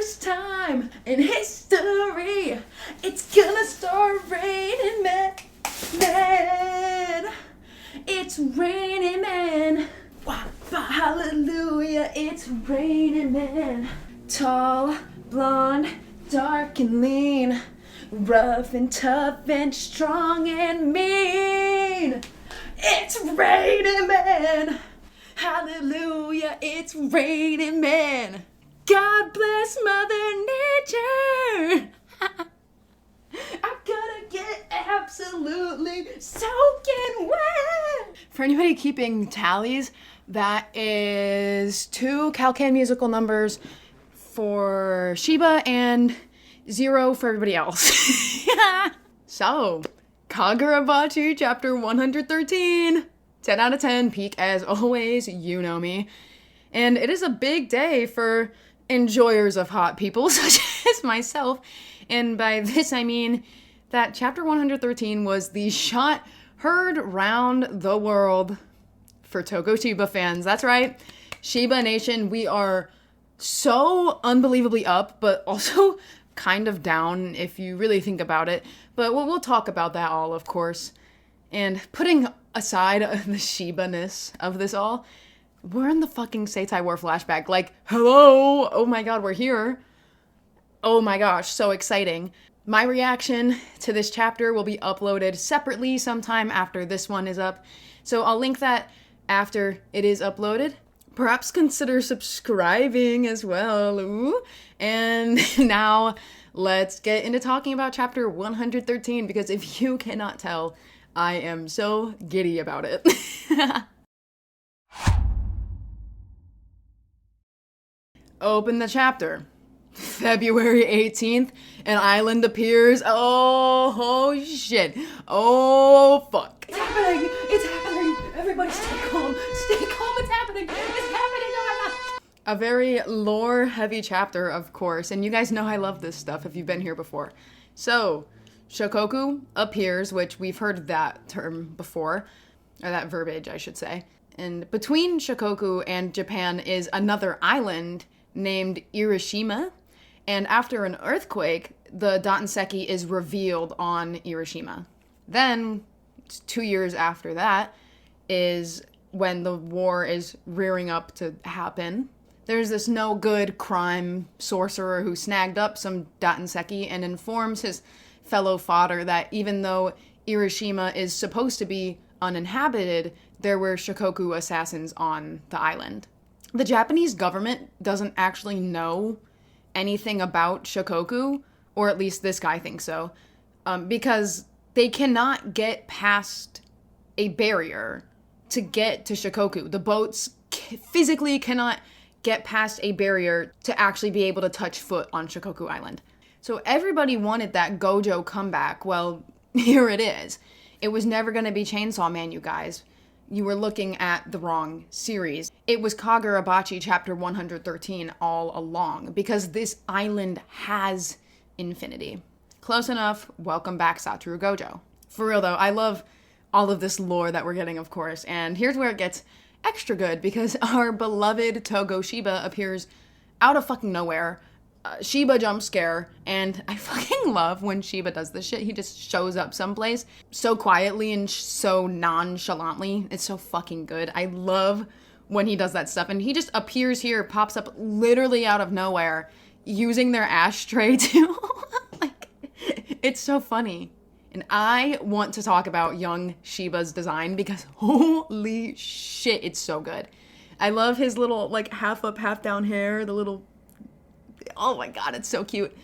first time in history, it's gonna start raining men. It's raining men. Hallelujah, it's raining men. Tall, blonde, dark and lean, rough and tough and strong and mean. It's raining men. Hallelujah, it's raining men. God bless Mother Nature. I'm gonna get absolutely soaking wet. For anybody keeping tallies, that is 2 Calcan musical numbers for Shiba and 0 for everybody else. So, Kagurabachi Chapter 113. 10 out of 10, peak as always, you know me. And it is a big day for enjoyers of hot people, such as myself. And by this I mean that Chapter 113 was the shot heard round the world for Togo Shiba fans. That's right, Shiba Nation, we are so unbelievably up, but also kind of down if you really think about it. But we'll talk about that all, of course. And putting aside the Shiba-ness of this all, we're in the fucking Seitei War flashback. Like, hello! Oh my god, we're here. Oh my gosh, so exciting. My reaction to this chapter will be uploaded separately sometime after this one is up. So I'll link that after it is uploaded. Perhaps consider subscribing as well. Ooh. And now let's get into talking about chapter 113, because if you cannot tell, I am so giddy about it. Open the chapter. February 18th, an island appears. Oh shit. Oh fuck. It's happening. It's happening. Everybody stay calm. Stay calm. It's happening. It's happening. Oh my god. A very lore-heavy chapter, of course, and you guys know I love this stuff if you've been here before. So, Shikoku appears, which we've heard that term before, or that verbiage, I should say. And between Shikoku and Japan is another island named Irishima, and after an earthquake, the Dantenseki is revealed on Irishima. Then, 2 years after that, is when the war is rearing up to happen. There's this no-good crime sorcerer who snagged up some Dantenseki and informs his fellow fodder that even though Irishima is supposed to be uninhabited, there were Shikoku assassins on the island. The Japanese government doesn't actually know anything about Shikoku, or at least this guy thinks so, because they cannot get past a barrier to get to Shikoku. The boats physically cannot get past a barrier to actually be able to touch foot on Shikoku Island. So everybody wanted that Gojo comeback. Well, here it is. It was never going to be Chainsaw Man, you guys. You were looking at the wrong series. It was Kagurabachi Chapter 113 all along, because this island has infinity. Close enough. Welcome back, Satoru Gojo. For real though, I love all of this lore that we're getting, of course, and here's where it gets extra good, because our beloved Togo Shiba appears out of fucking nowhere. Shiba jump scare, and I fucking love when Shiba does this shit. He just shows up someplace so quietly and so nonchalantly. It's so fucking good. I love when he does that stuff, and he just appears here, pops up literally out of nowhere, using their ashtray too. Like, it's so funny. And I want to talk about young Shiba's design, because holy shit, it's so good. I love his little, like, half up, half down hair, the little... Oh my god, it's so cute.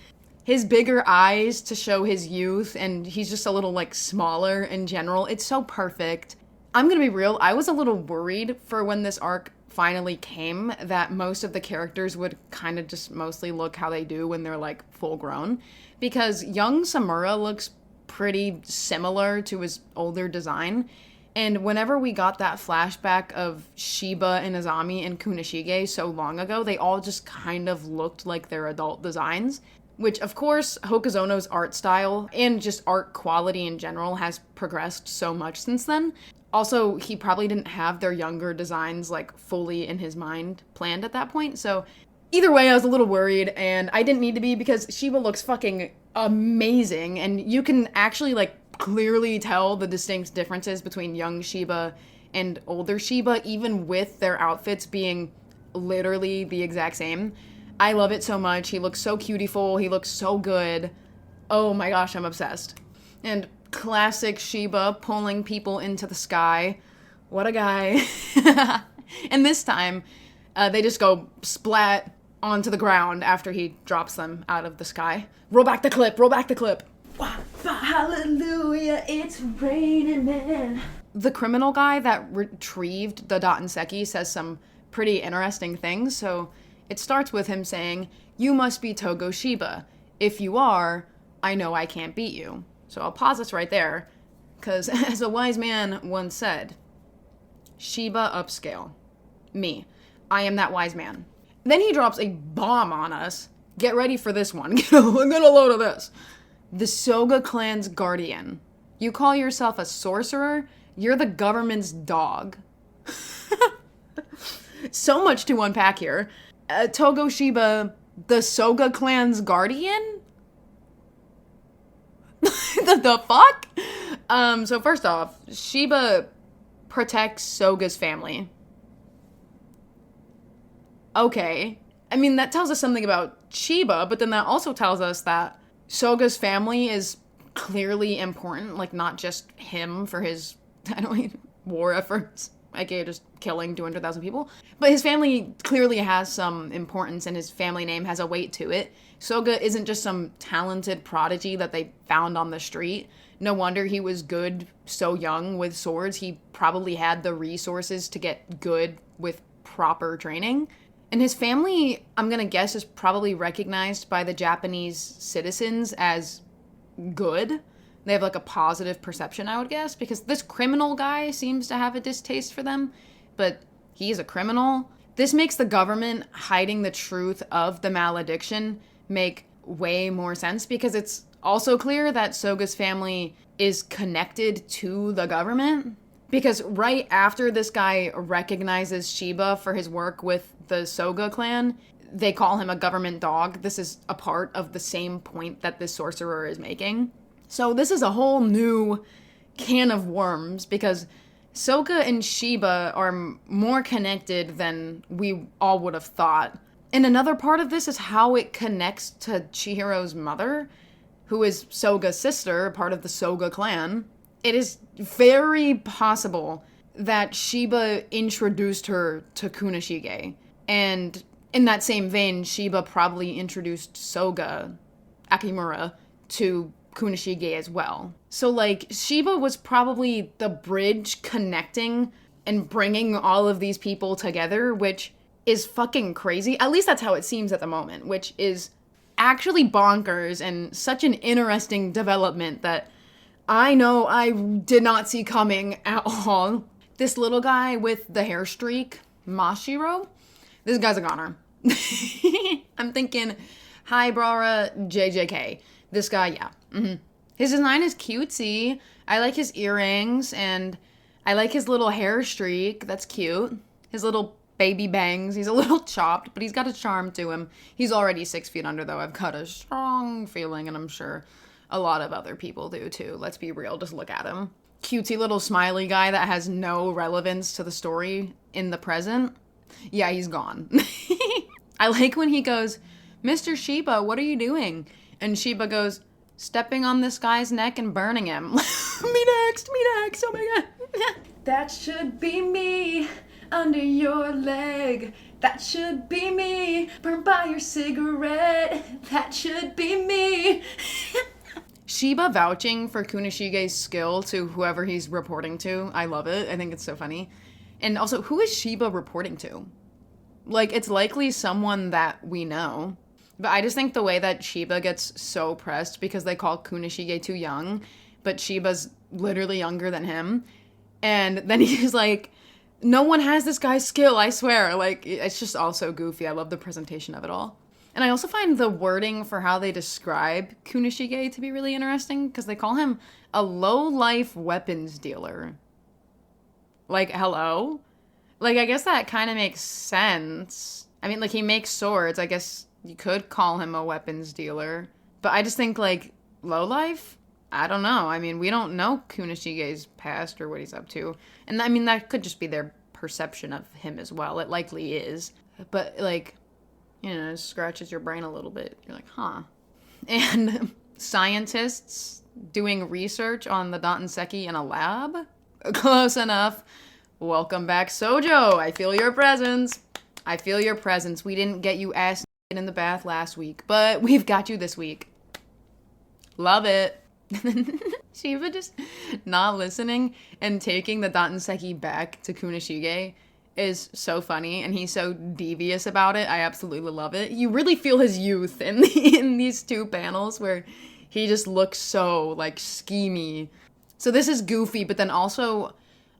His bigger eyes to show his youth, and he's just a little, like, smaller in general. It's so perfect. I'm gonna be real, I was a little worried for when this arc finally came that most of the characters would kind of just mostly look how they do when they're, like, full grown. Because young Samura looks pretty similar to his older design. And whenever we got that flashback of Shiba and Azami and Kunishige so long ago, they all just kind of looked like their adult designs. Which, of course, Hokuzono's art style and just art quality in general has progressed so much since then. Also, he probably didn't have their younger designs, like, fully in his mind planned at that point. So Either way, I was a little worried, and I didn't need to be because Shiba looks fucking amazing, and you can actually, like, clearly tell the distinct differences between young Shiba and older Shiba, even with their outfits being literally the exact same. I love it so much. He looks so cutiful. He looks so good. Oh my gosh, I'm obsessed. And classic Shiba pulling people into the sky. What a guy. And this time, they just go splat onto the ground after he drops them out of the sky. Roll back the clip, roll back the clip. Hallelujah, it's raining men. The criminal guy that retrieved the Dattenseki says some pretty interesting things. So it starts with him saying, "You must be Togo Shiba. If you are, I know I can't beat you." So I'll pause this right there, because as a wise man once said, Shiba upscale. Me. I am that wise man. Then he drops a bomb on us. Get ready for this one. Get a load of this. The Soga clan's guardian. You call yourself a sorcerer? You're the government's dog. So much to unpack here. Togo Shiba, the Soga clan's guardian? the fuck? So first off, Shiba protects Soga's family. Okay. I mean, that tells us something about Shiba, but then that also tells us that Soga's family is clearly important, like not just him for his, war efforts, aka just killing 200,000 people. But his family clearly has some importance, and his family name has a weight to it. Soga isn't just some talented prodigy that they found on the street. No wonder he was good so young with swords. He probably had the resources to get good with proper training. And his family, I'm gonna guess, is probably recognized by the Japanese citizens as good. They have like a positive perception, I would guess, because this criminal guy seems to have a distaste for them, but he's a criminal. This makes the government hiding the truth of the malediction make way more sense, because it's also clear that Soga's family is connected to the government. Because right after this guy recognizes Shiba for his work with the Soga clan, they call him a government dog. This is a part of the same point that this sorcerer is making. So this is a whole new can of worms, because Soga and Shiba are more connected than we all would have thought. And another part of this is how it connects to Chihiro's mother, who is Soga's sister, part of the Soga clan. It is very possible that Shiba introduced her to Kunishige. And in that same vein, Shiba probably introduced Soga, Akimura, to Kunishige as well. So, like, Shiba was probably the bridge connecting and bringing all of these people together, which is fucking crazy. At least that's how it seems at the moment, which is actually bonkers and such an interesting development that I know I did not see coming at all. This little guy with the hair streak, Mashiro, this guy's a goner. I'm thinking, hi, Brara, JJK. This guy, yeah. Mm-hmm. His design is cutesy. I like his earrings, and I like his little hair streak. That's cute. His little baby bangs. He's a little chopped, but he's got a charm to him. He's already 6 feet under, though. I've got a strong feeling, and I'm sure a lot of other people do, too. Let's be real. Just look at him. Cutesy little smiley guy that has no relevance to the story in the present. Yeah, he's gone. I like when he goes, "Mr. Shiba, what are you doing?" And Shiba goes, "Stepping on this guy's neck and burning him." Me next, oh my god. That should be me under your leg. That should be me burned by your cigarette. That should be me. Shiba vouching for Kunishige's skill to whoever he's reporting to. I love it. I think it's so funny. And also, who is Shiba reporting to? Like, it's likely someone that we know. But I just think the way that Shiba gets so pressed because they call Kunishige too young, but Shiba's literally younger than him. And then he's like, no one has this guy's skill, I swear. Like, it's just all so goofy. I love the presentation of it all. And I also find the wording for how they describe Kunishige to be really interesting, because they call him a low-life weapons dealer. Like, hello? Like, I guess that kind of makes sense. I mean, like, he makes swords. I guess you could call him a weapons dealer. But I just think, like, lowlife? I don't know. I mean, we don't know Kunoshige's past or what he's up to. And, I mean, that could just be their perception of him as well. It likely is. But, like, you know, it scratches your brain a little bit. You're like, huh. And scientists doing research on the Dantenseki in a lab? Close enough. Welcome back, Sojo. I feel your presence. I feel your presence. We didn't get you ass in the bath last week, but we've got you this week. Love it. Shiba just not listening and taking the Dantenseki back to Kunoshige is so funny, and he's so devious about it. I absolutely love it. You really feel his youth in these two panels where he just looks so, like, schemy. So this is goofy, but then also,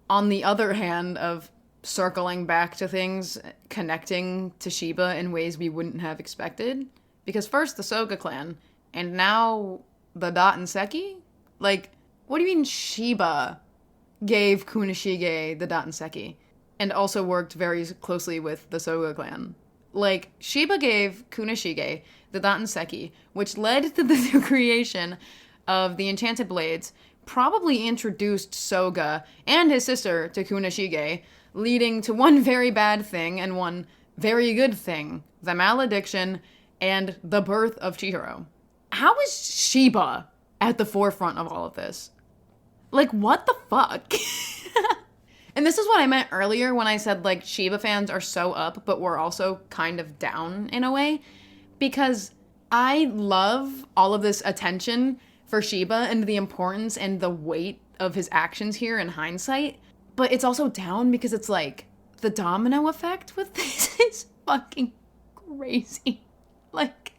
on the other hand of circling back to things, connecting to Shiba in ways we wouldn't have expected. Because first the Soga clan, and now the Dantenseki? Like, what do you mean Shiba gave Kunoshige the Dantenseki? And also worked very closely with the Soga clan. Like, Shiba gave Kunoshige the Dantenseki, which led to the creation of the Enchanted Blades, probably introduced Soga and his sister to Kunoshige, leading to one very bad thing and one very good thing, the malediction and the birth of Chihiro. How is Shiba at the forefront of all of this? Like, what the fuck? And this is what I meant earlier when I said, like, Shiba fans are so up, but we're also kind of down in a way. Because I love all of this attention for Shiba and the importance and the weight of his actions here in hindsight. But it's also down because it's like, the domino effect with this is fucking crazy. Like,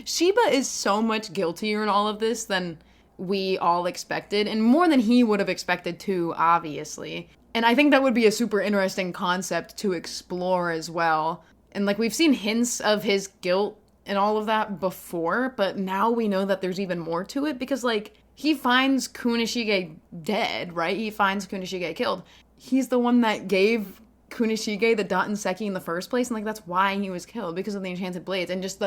Shiba is so much guiltier in all of this than we all expected, and more than he would have expected too, obviously. And I think that would be a super interesting concept to explore as well. And, like, we've seen hints of his guilt and all of that before, but now we know that there's even more to it because, like, he finds Kunoshige dead, right? He finds Kunoshige killed. He's the one that gave Kunoshige the Dantenseki in the first place, and, like, that's why he was killed, because of the Enchanted Blades. And just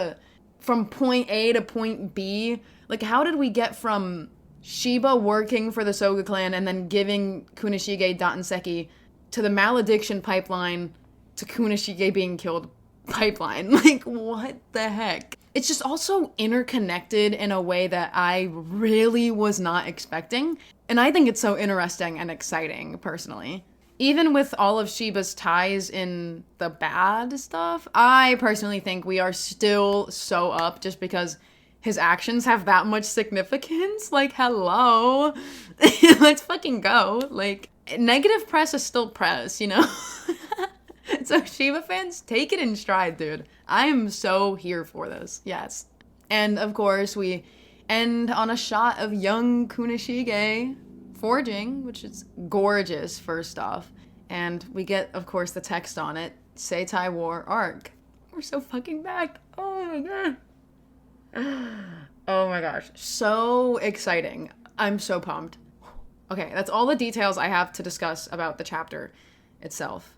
from point A to point B, like, how did we get from Shiba working for the Soga clan and then giving Kunoshige Dantenseki to the malediction pipeline to Kunoshige being killed pipeline? Like, what the heck? It's just also interconnected in a way that I really was not expecting. And I think it's so interesting and exciting, personally. Even with all of Shiba's ties in the bad stuff, I personally think we are still so up just because his actions have that much significance. Like, hello. Let's fucking go. Like, negative press is still press, you know? So Shiba fans, take it in stride, dude. I am so here for this. Yes. And of course, we end on a shot of young Kunoshige forging, which is gorgeous, first off. And we get, of course, the text on it, Seitei War Arc. We're so fucking back. Oh my god. Oh my gosh. So exciting. I'm so pumped. Okay, that's all the details I have to discuss about the chapter itself.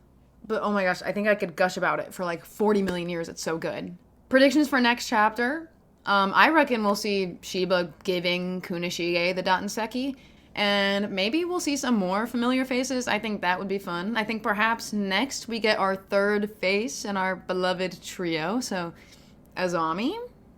But oh my gosh, I think I could gush about it for like 40 million years. It's so good. Predictions for next chapter. I reckon we'll see Shiba giving Kunoshige the Dantenseki. And maybe we'll see some more familiar faces. I think that would be fun. I think perhaps next we get our third face in our beloved trio. So, Azami,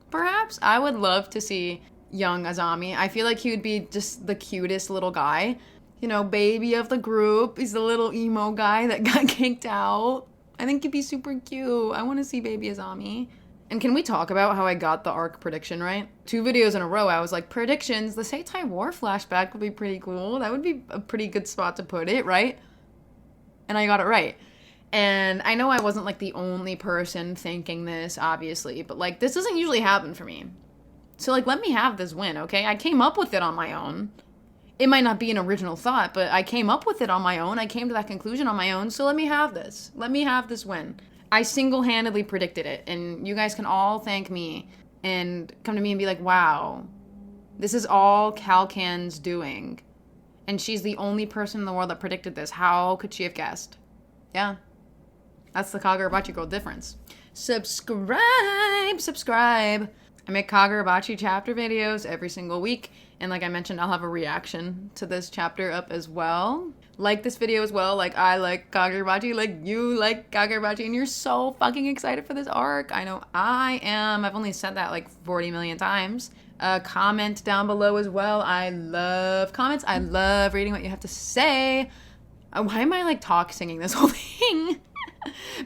perhaps? I would love to see young Azami. I feel like he would be just the cutest little guy. You know, baby of the group. He's the little emo guy that got kicked out. I think he'd be super cute. I want to see baby Azami. And can we talk about how I got the arc prediction right? 2 videos in a row, I was like, predictions, the Seitei War flashback would be pretty cool. That would be a pretty good spot to put it, right? And I got it right. And I know I wasn't, like, the only person thinking this, obviously, but, like, this doesn't usually happen for me. So, like, let me have this win, okay? I came up with it on my own. It might not be an original thought, but I came up with it on my own. I came to that conclusion on my own, so let me have this. Let me have this win. I single-handedly predicted it, and you guys can all thank me and come to me and be like, wow, this is all Calcan's doing. And she's the only person in the world that predicted this. How could she have guessed? Yeah. That's the Kagurabachi girl difference. subscribe. I make Kagurabachi Chapter videos every single week. And like I mentioned, I'll have a reaction to this chapter up as well. Like this video as well. Like I like Kagurabachi, like you like Kagurabachi, and you're so fucking excited for this arc. I know I am. I've only said that like 40 million times. Comment down below as well. I love comments. I love reading what you have to say. Why am I like singing this whole thing?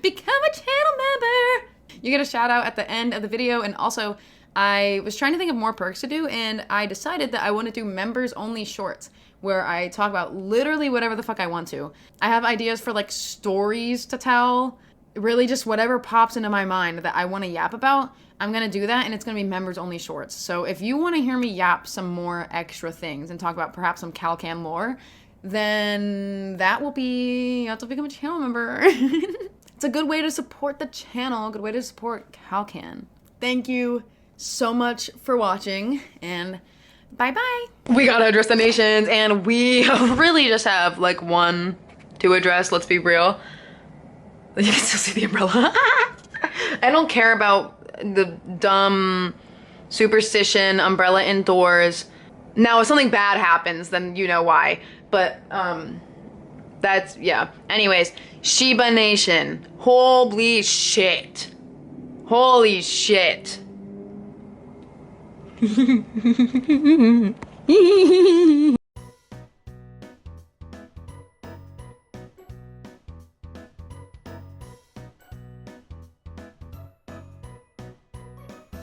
Become a channel member. You get a shout out at the end of the video. And also, I was trying to think of more perks to do, and I decided that I want to do members only shorts where I talk about literally whatever the fuck I want to. I have ideas for like stories to tell, really just whatever pops into my mind that I want to yap about. I'm going to do that, and it's going to be members only shorts. So if you want to hear me yap some more extra things and talk about perhaps some Calcan lore, then that will be, you have to become a channel member. It's a good way to support the channel, a good way to support Calcan. Thank you so much for watching, and bye-bye. We gotta address the nations, and we really just have like one to address, let's be real. You can still see the umbrella. I don't care about the dumb superstition umbrella indoors. Now, if something bad happens, then you know why. But, that's, yeah. Anyways, Shiba Nation. Holy shit. Holy shit.